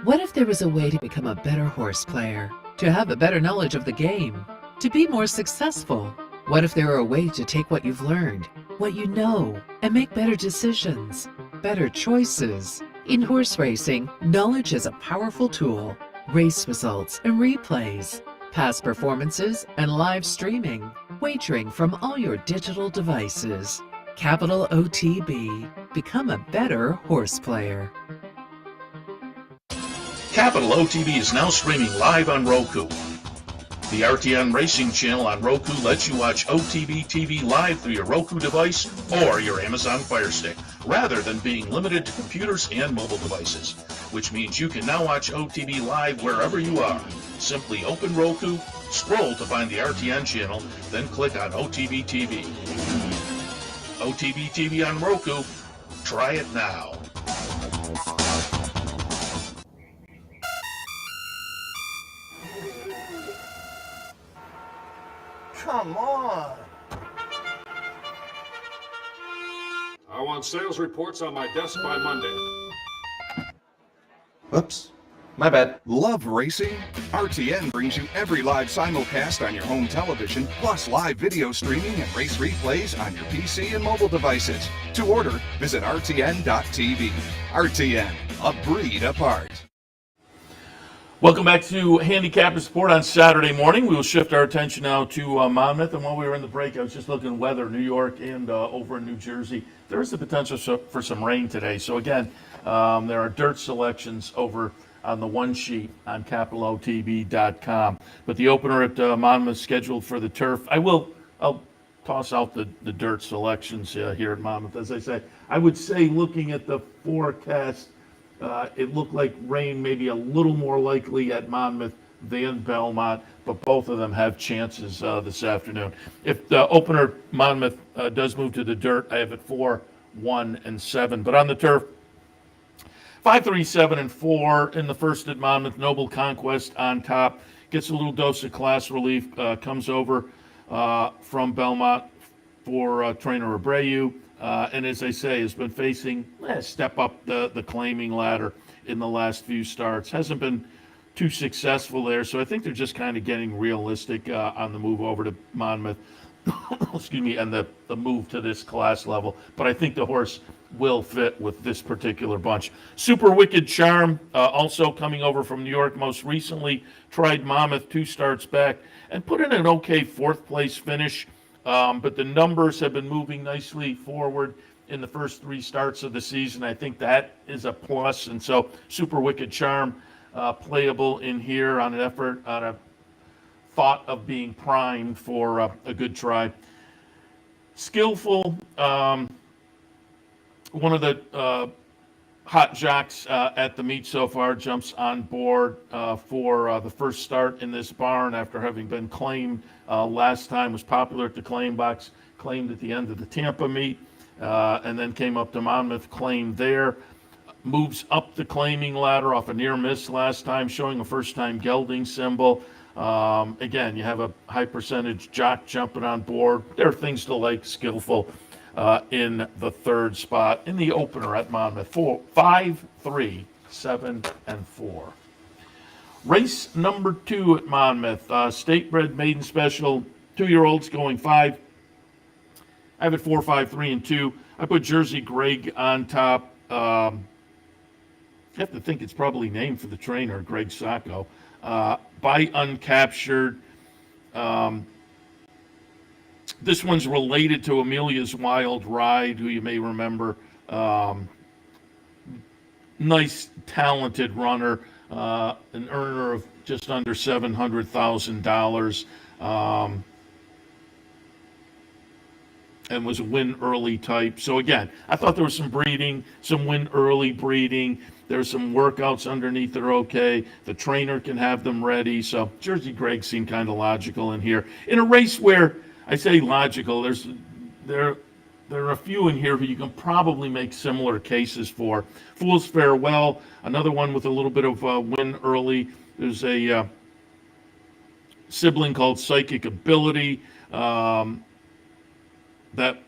What if there was a way to become a better horse player, to have a better knowledge of the game, to be more successful? What if there were a way to take what you've learned, what you know, and make better decisions, better choices? In horse racing, knowledge is a powerful tool. Race results and replays, past performances and live streaming, wagering from all your digital devices. Capital OTB. Become a better horse player. Capital OTB is now streaming live on Roku. The RTN Racing channel on Roku lets you watch OTB TV live through your Roku device or your Amazon Fire Stick, rather than being limited to computers and mobile devices, which means you can now watch OTB live wherever you are. Simply open Roku, scroll to find the RTN channel, then click on OTB TV. OTB TV on Roku. Try it now. Come on. I want sales reports on my desk by Monday. Oops. My bad. Love racing? RTN brings you every live simulcast on your home television, plus live video streaming and race replays on your PC and mobile devices. To order, visit rtn.tv. RTN, a breed apart. Welcome back to Handicappers Report on Saturday morning. We will shift our attention now to Monmouth. And while we were in the break, I was just looking at weather, New York and over in New Jersey. There is the potential for some rain today. So again, there are dirt selections over on the one sheet on capitalotb.com. But the opener at Monmouth scheduled for the turf. I'll toss out the dirt selections here at Monmouth. As I say, I would say looking at the forecast, It looked like rain maybe a little more likely at Monmouth than Belmont, but both of them have chances this afternoon. If the opener Monmouth does move to the dirt, I have it 4, 1, and 7. But on the turf, 5, 3, 7, and 4 in the first at Monmouth. Noble Conquest on top. Gets a little dose of class relief. Comes over from Belmont for trainer Abreu. And as I say, has been facing step up the claiming ladder in the last few starts. Hasn't been too successful there. So I think they're just kind of getting realistic on the move over to Monmouth. Excuse me, and the move to this class level. But I think the horse will fit with this particular bunch. Super Wicked Charm, also coming over from New York, most recently tried Monmouth 2 starts back and put in an okay 4th place finish. But the numbers have been moving nicely forward in the first 3 starts of the season. I think that is a plus. And so Super Wicked Charm playable in here on an effort, on a thought of being primed for a good try. Skillful, one of the hot jocks at the meet so far, jumps on board for the first start in this barn after having been claimed last time. Was popular at the claim box, claimed at the end of the Tampa meet, and then came up to Monmouth, claimed there. Moves up the claiming ladder off a near miss last time, showing a first-time gelding symbol. Again, you have a high percentage jock jumping on board. There are things to like. Skillful in the 3rd spot in the opener at Monmouth. 5, 3, 7, and 4. Race number 2 at Monmouth. State-bred maiden special, 2-year-olds going 5. I have it 4, 5, 3, and 2. I put Jersey Greg on top. I have to think it's probably named for the trainer, Greg Sacco. By Uncaptured. This one's related to Amelia's Wild Ride, who you may remember. Nice, talented runner, an earner of just under $700,000, and was a win early type. So again, I thought there was some breeding, some win early breeding. There's some workouts underneath that are okay. The trainer can have them ready. So Jersey Greg seemed kind of logical in here. In a race where I say logical, there are a few in here who you can probably make similar cases for. Fool's Farewell, another one with a little bit of win early. There's a sibling called Psychic Ability that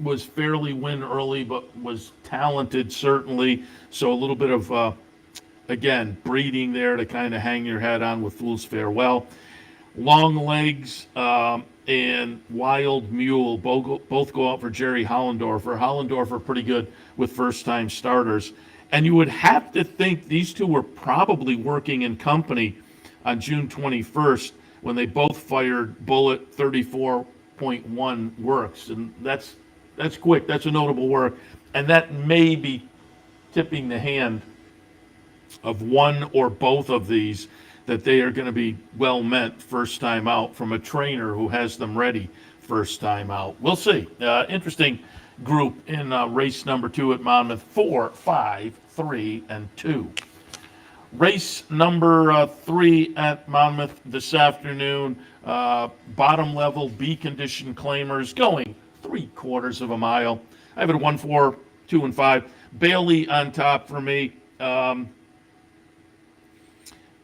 was fairly win early, but was talented certainly. So a little bit of, again, breeding there to kind of hang your hat on with Fool's Farewell. Long Legs and Wild Mule both go out for Jerry Hollendorfer. Hollendorfer pretty good with first-time starters. And you would have to think these two were probably working in company on June 21st when they both fired Bullet 34.1 works. And that's quick. That's a notable work. And that may be tipping the hand of one or both of these, that they are going to be well meant first time out from a trainer who has them ready first time out. We'll see. Interesting group in race number 2 at Monmouth. 4, 5, 3, and 2. Race number 3 at Monmouth this afternoon. Bottom level B condition claimers going 3/4 of a mile. I have it 1, 4, 2, and 5. Bailey on top for me.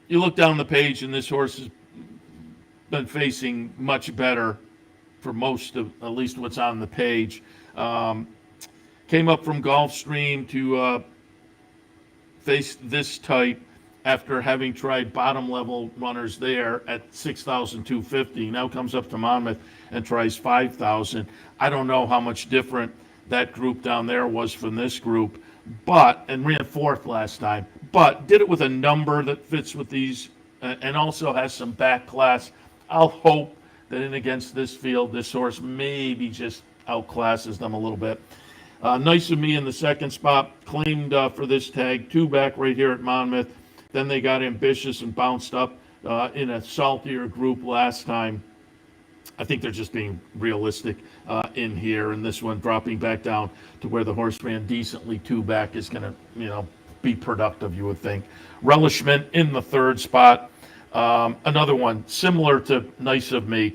You look down the page, and this horse has been facing much better for most of at least what's on the page. Came up from Gulfstream to face this type after having tried bottom level runners there at 6,250. Now comes up to Monmouth and tries 5,000. I don't know how much different that group down there was from this group, and ran 4th last time, but did it with a number that fits with these and also has some back class. I'll hope that in against this field, this horse maybe just outclasses them a little bit. Nice of Me in the 2nd spot, claimed for this tag, 2 back right here at Monmouth. Then they got ambitious and bounced up in a saltier group last time. I think they're just being realistic in here, and this one dropping back down to where the horse ran decently 2 back is going to, be productive, you would think. Relishment in the third spot. Another one similar to Nice of Me.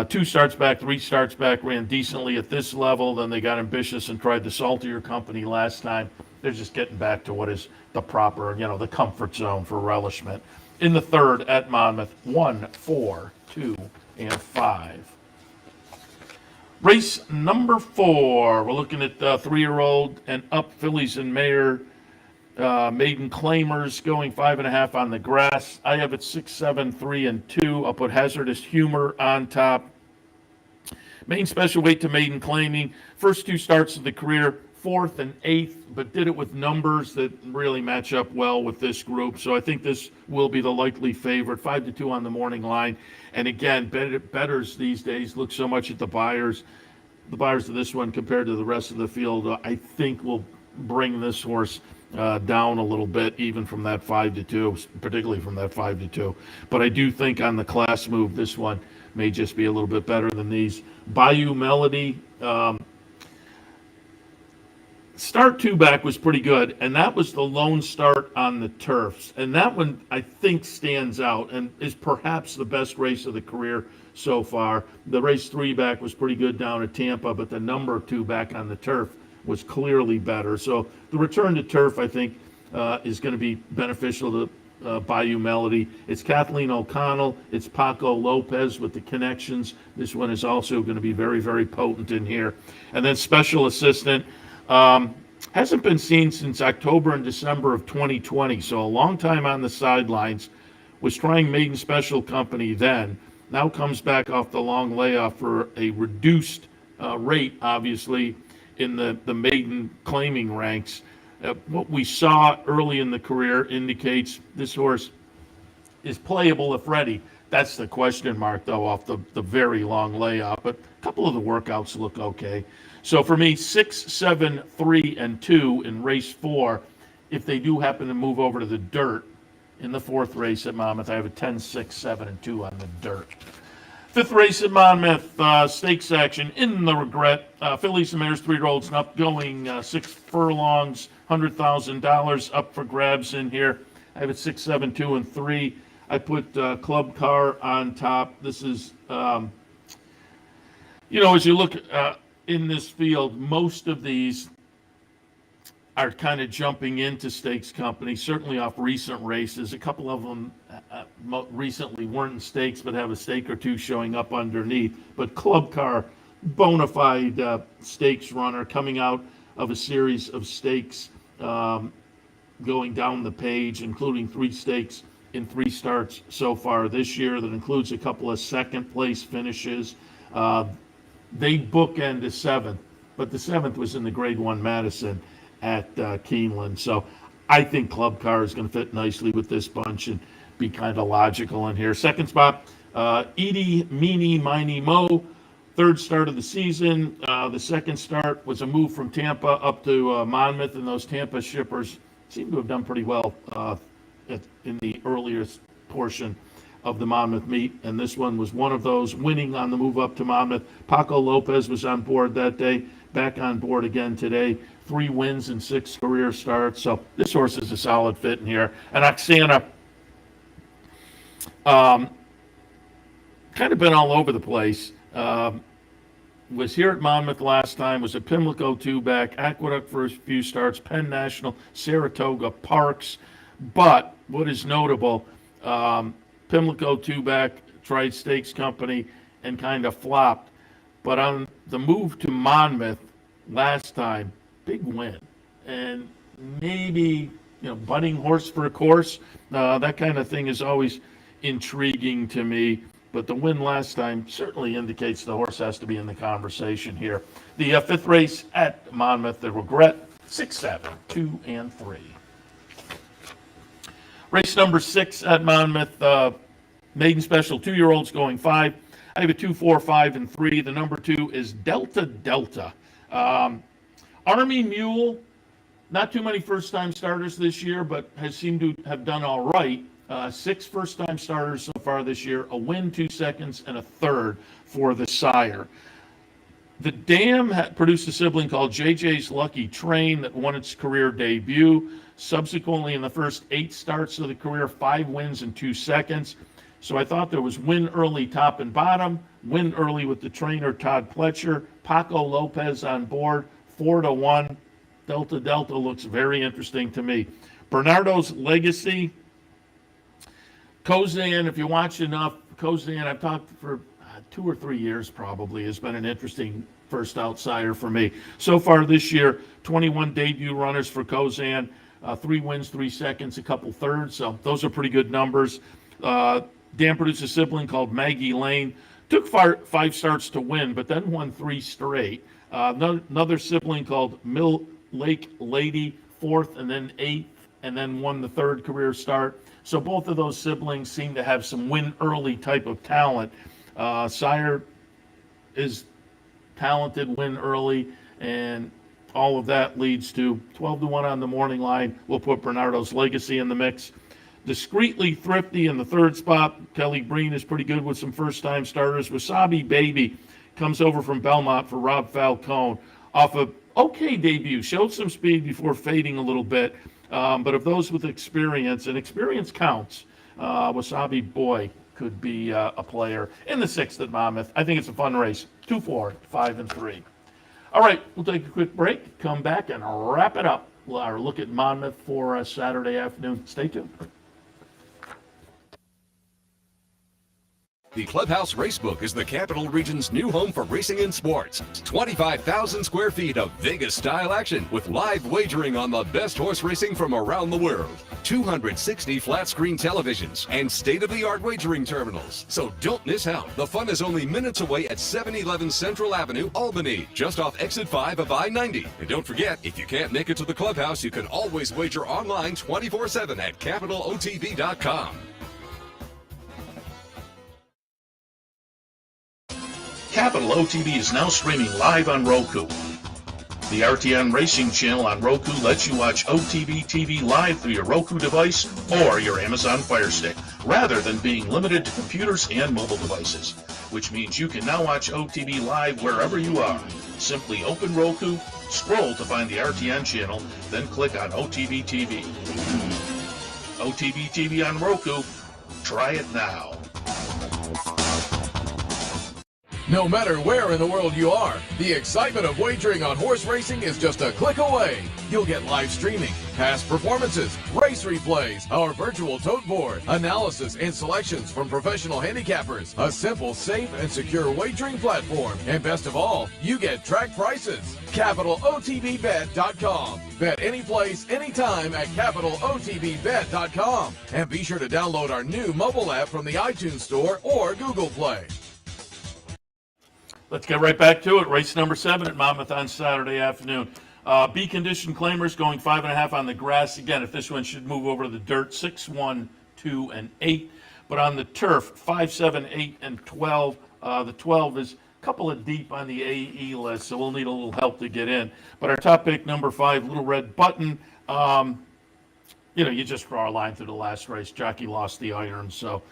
2 starts back, 3 starts back, ran decently at this level. Then they got ambitious and tried the saltier company last time. They're just getting back to what is the proper, the comfort zone for relishment. In the third at Monmouth, 1, 4, 2, and 5. Race number 4. We're looking at 3-year-old and up fillies and mare. Maiden claimers going 5.5 on the grass. I have it 6, 7, 3, and 2. I'll put Hazardous Humor on top. Main special weight to maiden claiming. First 2 starts of the career, 4th and 8th, but did it with numbers that really match up well with this group. So I think this will be the likely favorite. 5-2 on the morning line. And again, bettors these days look so much at the buyers. The buyers of this one compared to the rest of the field, I think will bring this horse down a little bit, even from that 5-2, particularly from that 5-2. But I do think on the class move, this one may just be a little bit better than these. Bayou Melody, start 2 back was pretty good, and that was the lone start on the turfs. And that one, I think, stands out and is perhaps the best race of the career so far. The race 3 back was pretty good down at Tampa, but the number 2 back on the turf was clearly better. So the return to turf, I think, is going to be beneficial to Bayou Melody. It's Kathleen O'Connell. It's Paco Lopez with the connections. This one is also going to be very, very potent in here. And then special assistant. Hasn't been seen since October and December of 2020, so a long time on the sidelines. Was trying maiden special company then. Now comes back off the long layoff for a reduced rate, obviously, in the maiden claiming ranks. What we saw early in the career indicates this horse is playable if ready. That's the question mark, though, off the very long layoff. But a couple of the workouts look okay. So for me, 6, 7, 3, and 2 in race 4. If they do happen to move over to the dirt in the 4th race at Monmouth, I have a 10, 6, 7, and 2 on the dirt. 5th race at Monmouth, stakes action in the Regret. Fillies and mares, 3-year-olds and up, going 6 furlongs, $100,000 up for grabs in here. I have it 6, 7, 2, and 3. I put Club Car on top. This is, as you look in this field, most of these are kind of jumping into stakes company, certainly off recent races. A couple of them recently weren't in stakes, but have a stake or two showing up underneath. But Club Car, bona fide stakes runner, coming out of a series of stakes going down the page, including 3 stakes in 3 starts so far this year. That includes a couple of second place finishes. They bookend a 7th, but the 7th was in the Grade 1 Madison at Keeneland. So I think Club Car is going to fit nicely with this bunch and be kind of logical in here. Second spot, Edie, Meanie, Miney, Mo. 3rd start of the season. The 2nd start was a move from Tampa up to Monmouth, and those Tampa shippers seem to have done pretty well in the earliest portion of the Monmouth meet, and this one was one of those, winning on the move up to Monmouth. Paco Lopez was on board that day, back on board again today. 3 wins and 6 career starts, so this horse is a solid fit in here. And Oksana, kind of been all over the place. Was here at Monmouth last time, was at Pimlico 2-back, Aqueduct for a few starts, Penn National, Saratoga, Parks. But what is notable, Pimlico 2-back, tried stakes company and kind of flopped. But on the move to Monmouth last time, big win. And maybe, budding horse for a course, that kind of thing is always intriguing to me. But the win last time certainly indicates the horse has to be in the conversation here. The 5th race at Monmouth, the Regret, 6, 7, 2, and 3. Race number 6 at Monmouth, maiden special, 2-year-olds going 5. I have a 2, 4, 5, and 3. The number 2 is Delta Delta. Army Mule, not too many first-time starters this year, but has seemed to have done all right. 6 first-time starters so far this year, a win, 2 seconds, and a 3rd for the sire. The Dam produced a sibling called JJ's Lucky Train that won its career debut. Subsequently, in the first 8 starts of the career, 5 wins in 2 seconds. So I thought there was win early top and bottom, win early with the trainer Todd Pletcher, Paco Lopez on board, 4-1. Delta Delta looks very interesting to me. Bernardo's Legacy. Kozan, if you watch enough, Kozan, I've talked for 2 or 3 years probably, has been an interesting first outsider for me. So far this year, 21 debut runners for Kozan, 3 wins, 3 seconds, a couple thirds. So those are pretty good numbers. Dan produced a sibling called Maggie Lane. Took 5 starts to win, but then won 3 straight. Another sibling called Mill Lake Lady, 4th and then 8th, and then won the 3rd career start. So both of those siblings seem to have some win early type of talent. Sire is talented, win early, and all of that leads to 12-1 on the morning line. We'll put Bernardo's Legacy in the mix. Discreetly Thrifty in the 3rd spot. Kelly Breen is pretty good with some first-time starters. Wasabi Baby comes over from Belmont for Rob Falcone off a okay debut. Showed some speed before fading a little bit. But of those with experience, and experience counts, Wasabi Boy could be a player in the 6th at Monmouth. I think it's a fun race. 2, 4, 5, and 3. All right, we'll take a quick break, come back, and wrap it up. Our look at Monmouth for Saturday afternoon. Stay tuned. The Clubhouse Racebook is the Capital Region's new home for racing and sports. 25,000 square feet of Vegas-style action with live wagering on the best horse racing from around the world. 260 flat-screen televisions and state-of-the-art wagering terminals. So don't miss out. The fun is only minutes away at 711 Central Avenue, Albany, just off exit 5 of I-90. And don't forget, if you can't make it to the Clubhouse, you can always wager online 24/7 at capitalotv.com. Capital OTB is now streaming live on Roku. The RTN Racing channel on Roku lets you watch OTB TV live through your Roku device or your Amazon Fire Stick, rather than being limited to computers and mobile devices, which means you can now watch OTB live wherever you are. Simply open Roku, scroll to find the RTN channel, then click on OTB TV. OTB TV on Roku. Try it now. No matter where in the world you are, the excitement of wagering on horse racing is just a click away. You'll get live streaming, past performances, race replays, our virtual tote board, analysis and selections from professional handicappers, a simple, safe, and secure wagering platform, and best of all, you get track prices. CapitalOTBBet.com. Bet any place, anytime at CapitalOTBBet.com. And be sure to download our new mobile app from the iTunes Store or Google Play. Let's get right back to it. Race number 7 at Monmouth on Saturday afternoon. B condition claimers going 5.5 on the grass. Again, if this one should move over to the dirt, 6, 1, 2, and 8. But on the turf, 5, 7, 8, and 12. The 12 is a couple of deep on the AE list, so we'll need a little help to get in. But our top pick, number 5, Little Red Button. You just draw a line through the last race. Jockey lost the iron, so,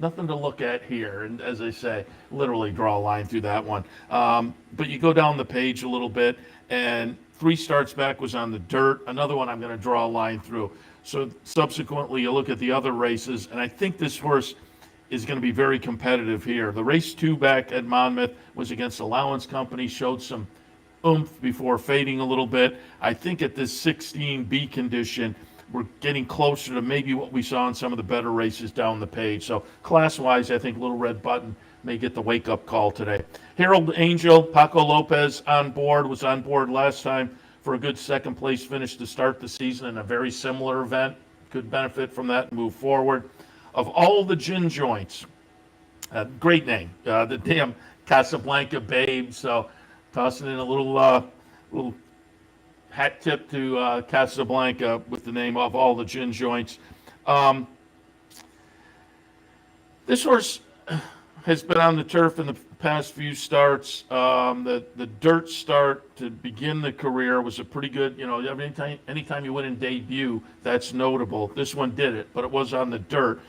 nothing to look at here. And as I say, literally draw a line through that one. But you go down the page a little bit, and 3 starts back was on the dirt. Another one I'm going to draw a line through. So subsequently, you look at the other races, and I think this horse is going to be very competitive here. The race 2 back at Monmouth was against Allowance Company, showed some oomph before fading a little bit. I think at this 16B condition, we're getting closer to maybe what we saw in some of the better races down the page. So class-wise, I think Little Red Button may get the wake-up call today. Herald Angel, Paco Lopez was on board last time for a good second-place finish to start the season in a very similar event. Could benefit from that and move forward. Of all the gin joints, great name, the damn Casablanca Babe. So tossing in a little hat tip to Casablanca with the name of all the gin joints. This horse has been on the turf in the past few starts. The dirt start to begin the career was a pretty good, anytime you win in debut, that's notable. This one did it, but it was on the dirt.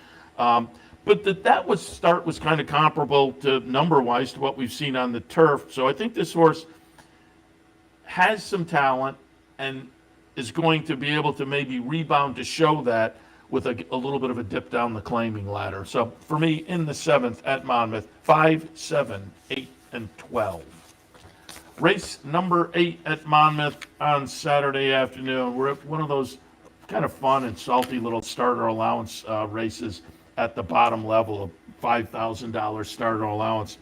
But that start was kind of comparable to number-wise to what we've seen on the turf. So I think this horse has some talent and is going to be able to maybe rebound to show that with a little bit of a dip down the claiming ladder. So for me, in the 7th at Monmouth, 5, 7, 8, and 12. Race number 8 at Monmouth on Saturday afternoon. We're at one of those kind of fun and salty little starter allowance races at the bottom level of $5,000 starter allowance.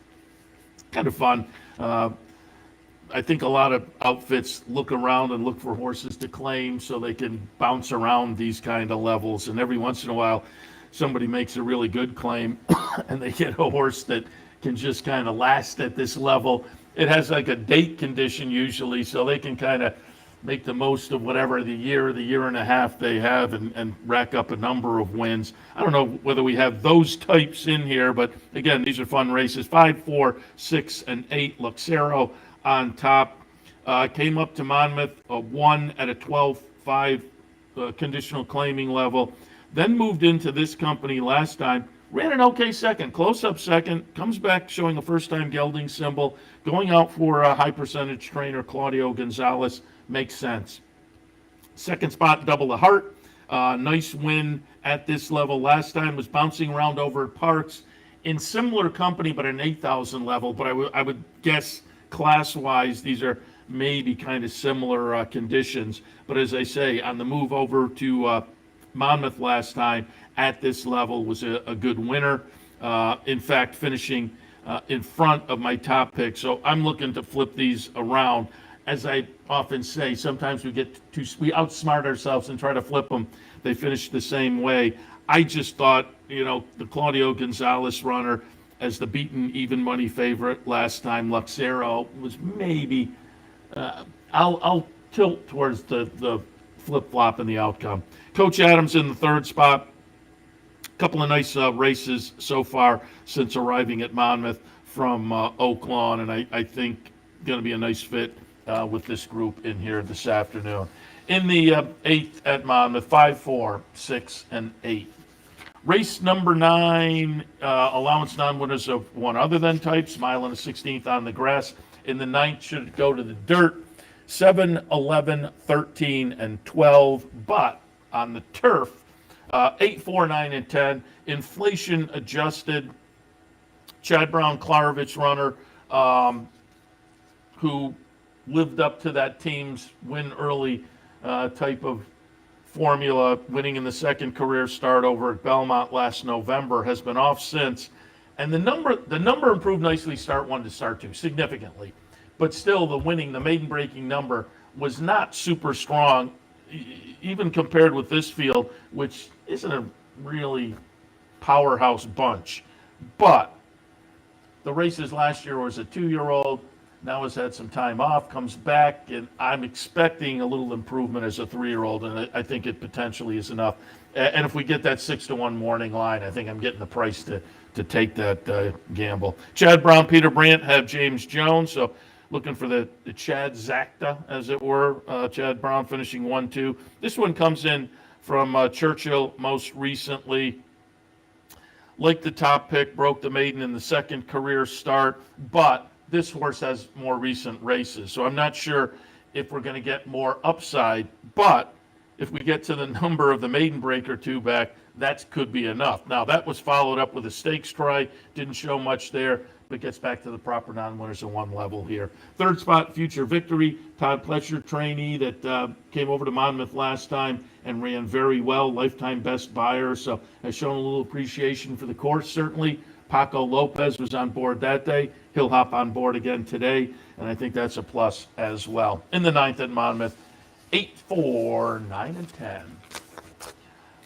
Kind of fun. I think a lot of outfits look around and look for horses to claim so they can bounce around these kind of levels. And every once in a while, somebody makes a really good claim and they get a horse that can just kind of last at this level. It has like a date condition usually, so they can kind of make the most of whatever the year and a half they have and rack up a number of wins. I don't know whether we have those types in here, but again, these are fun races. 5, 4, 6, and 8. Luxero on top. Came up to Monmouth, 1 at a 12-5 conditional claiming level. Then moved into this company last time. Ran an okay second, close-up second. Comes back showing a first-time gelding symbol. Going out for a high-percentage trainer, Claudio Gonzalez. Makes sense. Second spot, Double the Heart. Nice win at this level. Last time was bouncing around over at Parks in similar company, but an 8,000 level. But I would guess class-wise, these are maybe kind of similar conditions. But as I say, on the move over to Monmouth last time at this level was a good winner. In fact, finishing in front of my top pick. So I'm looking to flip these around. As I often say, sometimes we outsmart ourselves and try to flip them. They finish the same way. I just thought, the Claudio Gonzalez runner as the beaten even money favorite last time, Luxero, was maybe, I'll tilt towards the flip-flop in the outcome. Coach Adams in the 3rd spot. A couple of nice races so far since arriving at Monmouth from Oak Lawn, and I think going to be a nice fit with this group in here this afternoon. In the 8th at Monmouth, 5, 4, 6, and 8. Race number 9, allowance non-winners of one other than types, mile and a 16th on the grass. In the 9th, should go to the dirt, 7, 11, 13, and 12. But on the turf, 8, 4, 9, and 10. Inflation adjusted. Chad Brown-Klarovich runner, who lived up to that team's win early type of formula, winning in the second career start over at Belmont last November, has been off since. And the number improved nicely start 1 to start 2, significantly. But still, the maiden breaking number was not super strong, even compared with this field, which isn't a really powerhouse bunch. But the races last year was a 2-year-old, now has had some time off, comes back, and I'm expecting a little improvement as a 3-year-old, and I think it potentially is enough. And if we get that 6-1 morning line, I think I'm getting the price to take that gamble. Chad Brown, Peter Brandt have James Jones, so looking for the Chad Zacta, as it were. Chad Brown finishing 1-2. This one comes in from Churchill most recently. Like the top pick, broke the maiden in the second career start, but this horse has more recent races. So I'm not sure if we're going to get more upside, but if we get to the number of the maiden break or 2 back, that could be enough. Now, that was followed up with a stakes try. Didn't show much there, but gets back to the proper non-winners at 1 level here. 3rd spot, Future Victory. Todd Pletcher, trainee that came over to Monmouth last time and ran very well. Lifetime best buyer, so has shown a little appreciation for the course, certainly. Paco Lopez was on board that day. He'll hop on board again today, and I think that's a plus as well. In the 9th at Monmouth, 8, 4, 9, and 10.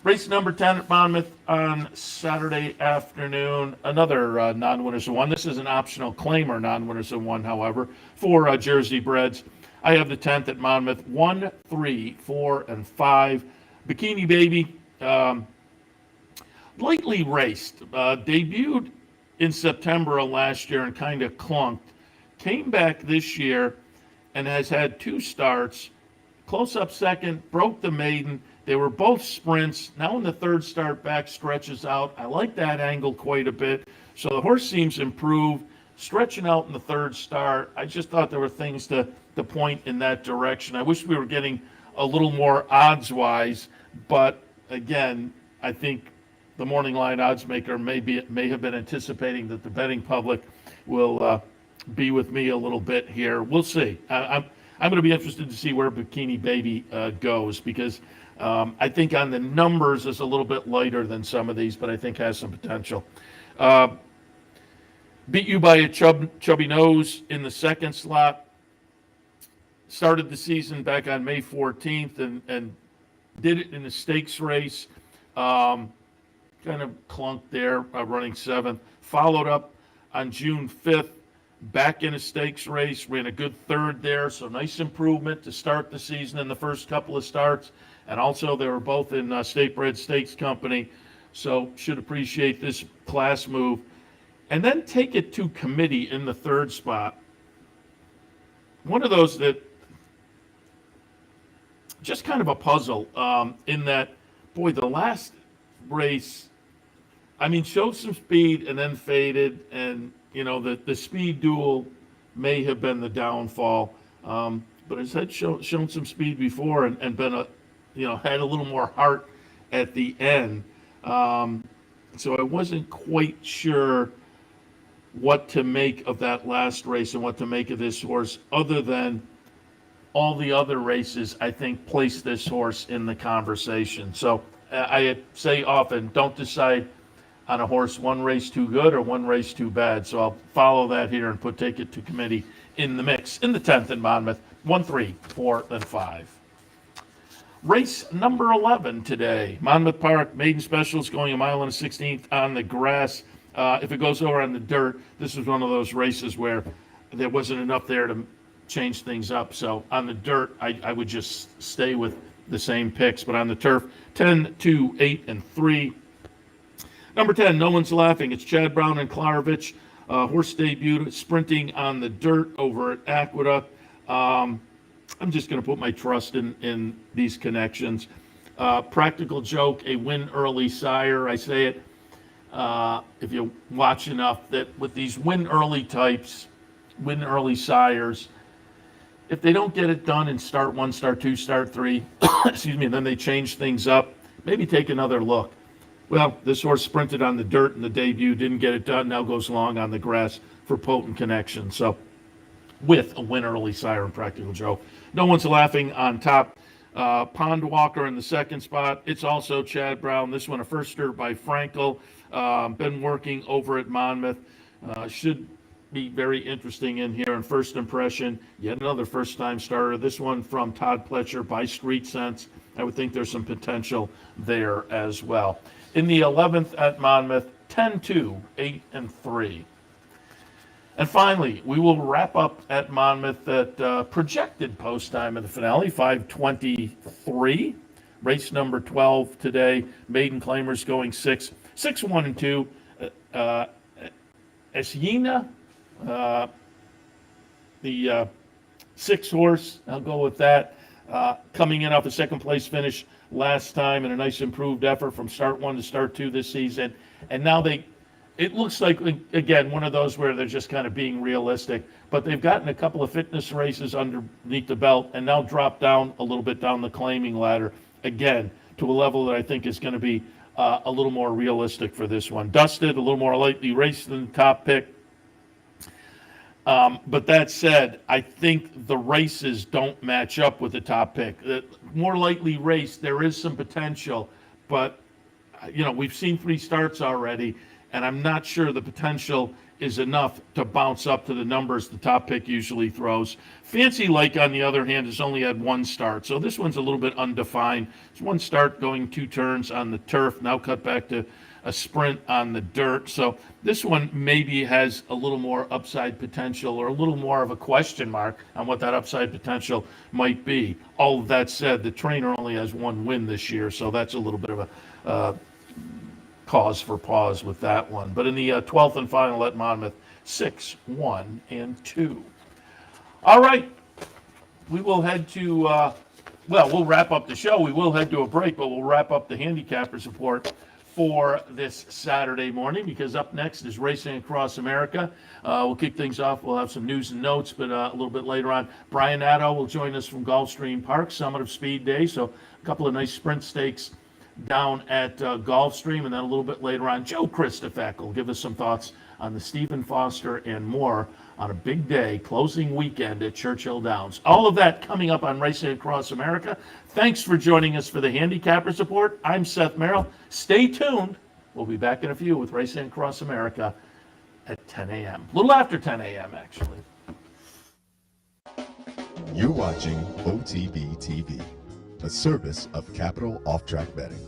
Race number 10 at Monmouth on Saturday afternoon. Another non-winners of 1. This is an optional claimer non-winners of 1, however, for Jersey Breds. I have the 10th at Monmouth, 1, 3, 4, and 5. Bikini Baby, lightly raced, debuted in September of last year and kind of clunked. Came back this year and has had 2 starts. Close up second, broke the maiden, They were both sprints. Now in the third start, back stretches out. I like that angle quite a bit. So the horse seems improved, stretching out in the third start. I just thought there were things to point in that direction. I wish we were getting a little more odds-wise, but again, I think the morning line odds maker may have been anticipating that the betting public will be with me a little bit here. We'll see. I'm going to be interested to see where Bikini Baby goes, because I think on the numbers is a little bit lighter than some of these, but I think has some potential. Beat You by a Chubby Nose in the second slot. Started the season back on May 14th and did it in a stakes race. Kind of clunked there, running seventh. Followed up on June 5th, back in a stakes race. Ran a good third there, so nice improvement to start the season in the first couple of starts. And also they were both in State Bred Stakes Company, so should appreciate this class move. And then Take It to Committee in the third spot. One of those that just kind of a puzzle in that, boy, the last race, I mean, showed some speed and then faded, and, you know, the speed duel may have been the downfall, but has had shown some speed before and been had a little more heart at the end. So I wasn't quite sure what to make of that last race and what to make of this horse, other than all the other races, I think, place this horse in the conversation. So I say often, don't decide on a horse one race too good or one race too bad. So I'll follow that here and Take It to Committee in the mix in the 10th in Monmouth. 1, 3, 4, and 5. Race number 11 today. Monmouth Park, maiden specials, going 1 1/16 on the grass. If it goes over on the dirt, this is one of those races where there wasn't enough there to change things up. So on the dirt, I would just stay with the same picks. But on the turf, 10, 2, 8, and 3. Number 10, No One's Laughing. It's Chad Brown and Klarovich. Horse debut, sprinting on the dirt over at Aqueduct. I'm just going to put my trust in these connections. Practical Joke, a win early sire. I say it, if you watch enough, that with these win early types, win early sires, if they don't get it done in start 1, start 2, start 3, excuse me, and then they change things up, maybe take another look. Well, this horse sprinted on the dirt in the debut, didn't get it done, now goes long on the grass for potent connection. So with a win early sire and Practical Joke. No One's Laughing on top. Pond Walker in the second spot. It's also Chad Brown. This one a firster by Frankel. Been working over at Monmouth. Should be very interesting in here. And first impression, yet another first-time starter. This one from Todd Pletcher by Street Sense. I would think there's some potential there as well. In the 11th at Monmouth, 10, 2, 8, and 3. And finally, we will wrap up at Monmouth at projected post time of the finale, 5:23. Race number 12 today. Maiden claimers going 6, 1, and 2. Esjina, the 6 horse, I'll go with that. Coming in off a second place finish last time and a nice improved effort from start 1 to start 2 this season. And now it looks like, again, one of those where they're just kind of being realistic, but they've gotten a couple of fitness races underneath the belt and now dropped down a little bit down the claiming ladder, again, to a level that I think is going to be a little more realistic for this one. Dusted, a little more lightly raced than the top pick. But that said, I think the races don't match up with the top pick. More lightly raced, there is some potential, but we've seen 3 starts already, and I'm not sure the potential is enough to bounce up to the numbers the top pick usually throws. Fancy Lake, on the other hand, has only had 1 start, so this one's a little bit undefined. It's 1 start going 2 turns on the turf, now cut back to a sprint on the dirt. So this one maybe has a little more upside potential, or a little more of a question mark on what that upside potential might be. All of that said, the trainer only has 1 win this year, so that's a little bit of a cause for pause with that one. But in the 12th and final at Monmouth, 6, 1, and 2. All right, we will head to well, we'll wrap up the show. We will head to a break, but we'll wrap up the Handicappers Report for this Saturday morning, because up next is Racing Across America. We'll kick things off. We'll have some news and notes, but a little bit later on, Brian Nadeau will join us from Gulfstream Park, Summit of Speed Day. So a couple of nice sprint stakes down at Gulfstream, and then a little bit later on, Joe Christofek will give us some thoughts on the Stephen Foster and more on a big day, closing weekend at Churchill Downs. All of that coming up on Racing Across America. Thanks for joining us for the Handicappers Report. I'm Seth Merrow. Stay tuned. We'll be back in a few with Racing Across America at 10 a.m. A little after 10 a.m., actually. You're watching OTB TV, a service of Capital Off Track Betting.